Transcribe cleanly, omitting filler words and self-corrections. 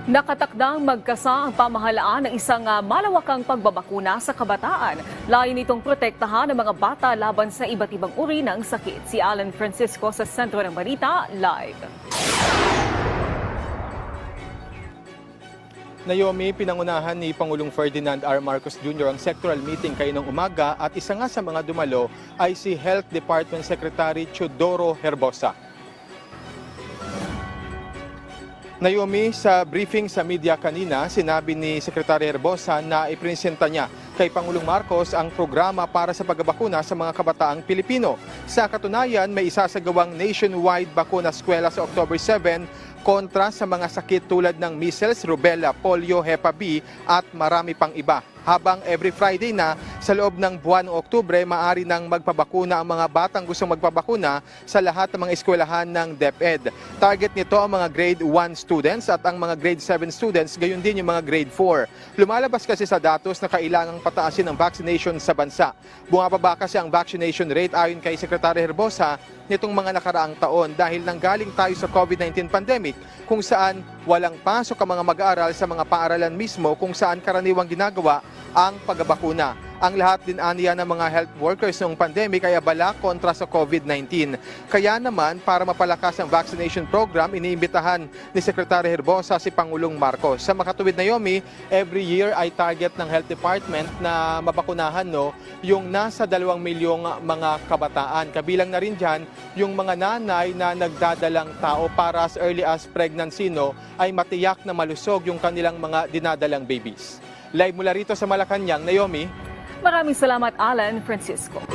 Nakatakdang magkasa ang pamahalaan ng isang malawakang pagbabakuna sa kabataan. Layon nitong protektahan ang mga bata laban sa iba't ibang uri ng sakit. Si Alan Francisco sa sentro ng balita, live. Naomi, pinangunahan ni Pangulong Ferdinand R. Marcos Jr. ang sectoral meeting kaninang umaga at isa nga sa mga dumalo ay si Health Department Secretary Teodoro Herbosa. Naomi, sa briefing sa media kanina, sinabi ni Secretary Herbosa na ipresenta niya kay Pangulong Marcos ang programa para sa pagbabakuna sa mga kabataang Pilipino. Sa katunayan, may isasagawang nationwide bakuna eskwela sa October 7 kontra sa mga sakit tulad ng measles, rubella, polio, Hep B at marami pang iba. Habang every Friday na sa loob ng buwan ng Oktubre, maaari nang magpabakuna ang mga batang gustong magpabakuna sa lahat ng mga eskwelahan ng DepEd. Target nito ang mga grade 1 students at ang mga grade 7 students, gayon din yung mga grade 4. Lumalabas kasi sa datos na kailangang pataasin ang vaccination sa bansa. Bumababa kasi ang vaccination rate ayon kay Secretary Herbosa nitong mga nakaraang taon dahil nanggaling tayo sa COVID-19 pandemic kung saan walang pasok ang mga mag-aaral sa mga paaralan mismo kung saan karaniwang ginagawa ang pagbabakuna. Ang lahat din aniya ng mga health workers noong pandemic ay abala kontra sa COVID-19. Kaya naman, para mapalakas ang vaccination program, iniimbitahan ni Secretary Herbosa si Pangulong Marcos. Sa makatuwid na Naomi, every year ay target ng Health Department na mabakunahan yung nasa 2 milyong mga kabataan. Kabilang na rin dyan yung mga nanay na nagdadalang tao para as early as pregnancy ay matiyak na malusog yung kanilang mga dinadalang babies. Live mula rito sa Malacanang, Naomi. Maraming salamat, Alan Francisco.